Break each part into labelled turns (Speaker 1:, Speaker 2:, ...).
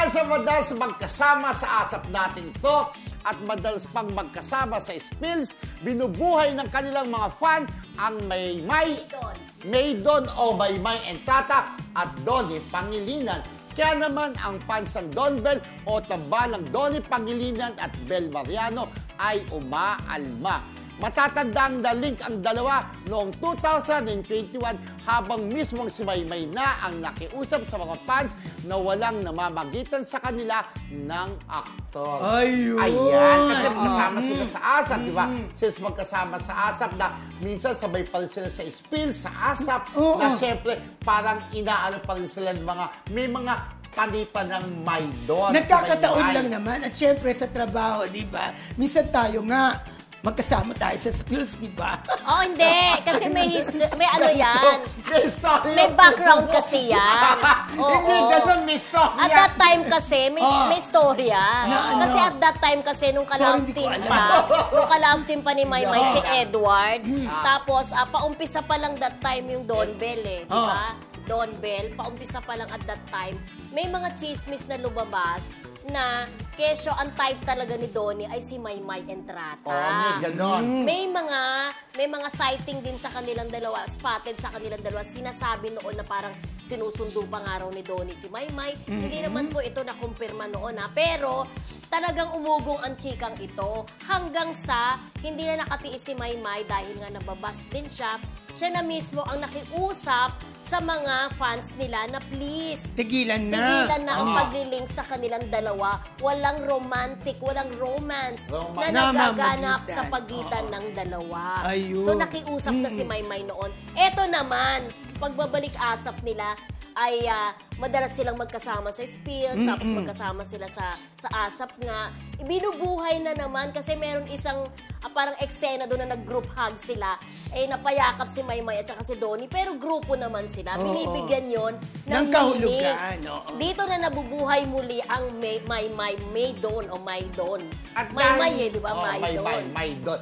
Speaker 1: Dahil sa madalas magkasama sa asap natin ito at madalas pang magkasama sa spills, binubuhay ng kanilang mga fan ang Maydon o Maymay Entrata at Donnie Pangilinan. Kaya naman ang fans ng Don Bell o tambalang Donnie Pangilinan at Bel Mariano ay umaalma. Matatandang na-link ang dalawa noong 2021 habang mismong si Maymay na ang nakiusap sa mga fans na walang namamagitan sa kanila ng aktor.
Speaker 2: Ayun!
Speaker 1: Ayan, kasi magkasama sila sa ASAP, di ba? Since magkasama sa ASAP na minsan sabay pa rin sila sa spill, sa ASAP, na syempre parang inaano pa rin sila ng mga, may mga panipa ng Maydon.
Speaker 2: Nagkakataon lang naman at syempre sa trabaho, di ba? Minsan tayo nga, magkasama tayo sa spills, di ba?
Speaker 3: Oh, hindi. Kasi may ano yan.
Speaker 1: May story.
Speaker 3: May background kasi yan.
Speaker 1: Hindi ganun, may story.
Speaker 3: At that time kasi, may story yan.
Speaker 2: Na,
Speaker 3: kasi at that time kasi, nung ka-love team pa ni Maymay si Edward. Tapos, paumpisa pa lang that time yung Don Bell eh. Di ba? Don Bell, paumpisa pa lang at that time. May mga chismis na lumabas na kesyo ang type talaga ni Donnie ay si Maymay Entrata.
Speaker 1: May ganon.
Speaker 3: May mga sighting din sa kanilang dalawa, spotted sa kanilang dalawa. Sinasabi noon na parang sinusundo pa nga raw ni Donnie si Maymay. Hindi naman po ito nakumpirma noon ha. Pero talagang umugong ang chikang ito hanggang sa hindi na nakatiis si Maymay dahil nga nababas din siya. Siya na mismo ang nakiusap sa mga fans nila na please,
Speaker 2: tigilan na
Speaker 3: ang paglilink sa kanilang dalawa. Walang romantic, walang romance na nagaganap sa pagitan ng dalawa.
Speaker 2: Ayun.
Speaker 3: So nakiusap na si Maymay noon. Eto naman, pagbabalik asap nila, ay madalas silang magkasama sa spills, tapos magkasama sila sa asap nga. Binubuhay na naman kasi meron isang parang eksena doon na nag-group hug sila. Napayakap si Maymay at saka si Donnie, pero grupo naman sila. Binibigyan yon ng
Speaker 2: kahulugan.
Speaker 3: Dito na nabubuhay muli ang Maydon o Maydon.
Speaker 1: At
Speaker 3: Maymay di ba?
Speaker 1: Maydon.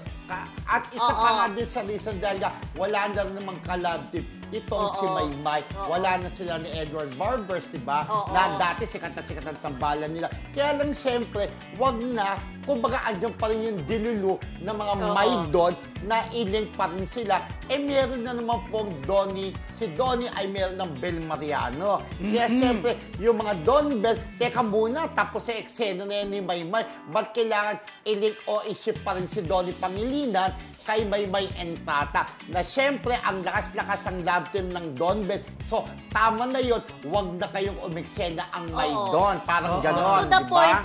Speaker 1: At isa pa nga din sa reason dahil wala na namang ka-love team itong si Maymay. Wala na sila ni Edward Barbers, diba? Na dati sikat ang tambalan nila. Kaya lang siyempre, wag na, kumbaga andyan pa rin yung dilulu ng mga Maydon na i-link pa rin sila. Meron na naman pong Donnie. Si Donnie ay meron ng Bel Mariano. Kaya siyempre, yung mga Don Bell, teka muna, tapos sa eksena na yan ni Maymay, ba't kailangan i-link o i-ship pa rin si Donnie Pangilinan kay Maymay Entrata? Na siyempre, ang lakas-lakas ang love team ng Don Bell. So, tama na yun, wag na kayong umeksena ang Maydon. Parang ganon,
Speaker 3: to the
Speaker 1: diba?
Speaker 3: point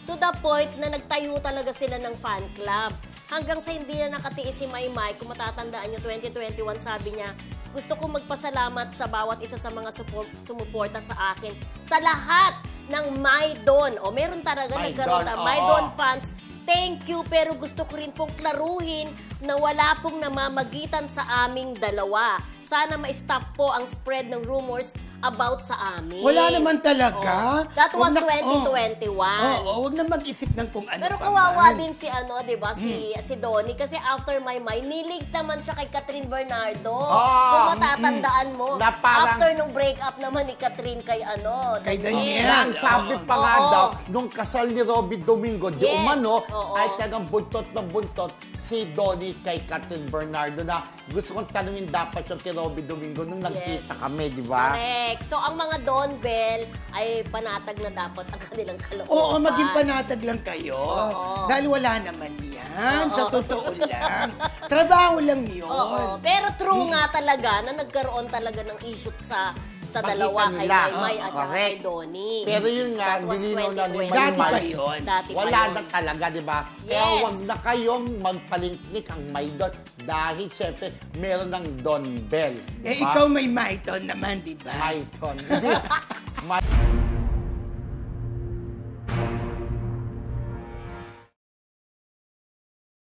Speaker 3: to the point na nagtayo talaga sila ng fan club. Hanggang sa hindi na nakatiis si Maymay, kung matatandaan nyo, 2021 sabi niya, gusto kong magpasalamat sa bawat isa sa mga sumuporta sa akin. Sa lahat ng Maydon. Meron talaga nagkaroon na Maydon fans. Thank you, pero gusto ko rin pong klaruhin na wala pong namamagitan sa aming dalawa. Sana ma-stop po ang spread ng rumors about sa amin.
Speaker 2: Wala naman talaga.
Speaker 3: That was 2021.
Speaker 2: Wag na mag-isip ng kung ano.
Speaker 3: Pero kawawa din si di ba, si Donnie kasi after Maymay, nilig naman siya kay Catherine Bernardo. Kung matatandaan mo, after nung break-up naman ni Catherine kay
Speaker 2: Daniel.
Speaker 1: Ang sabi pa nga daw, nung kasal ni Robby Domingo, di umano, ay tagang buntot na buntot si Donnie kay Catherine Bernardo na gusto kong tanungin dapat yung kay Robby Domingo nung nagkita kami, di ba?
Speaker 3: Correct. So, ang mga Don Bell ay panatag na dapat ang kanilang kalooban.
Speaker 2: Maging panatag lang kayo. Dahil wala naman yan. Sa totoo lang. Trabaho lang yun.
Speaker 3: Pero true nga talaga na nagkaroon talaga ng issue sa dalawa kay Maymay at saka kay Donnie.
Speaker 1: Pero yun nga, dilinaw na ni
Speaker 2: Dati pa
Speaker 1: Maymay.
Speaker 2: yun.
Speaker 1: Wala na talaga, di ba? Kaya wag na kayong magpalinknik ang Maydon dahil siyempre meron ng Don Bell.
Speaker 2: Ikaw may Maydon naman, di ba?
Speaker 1: Maydon.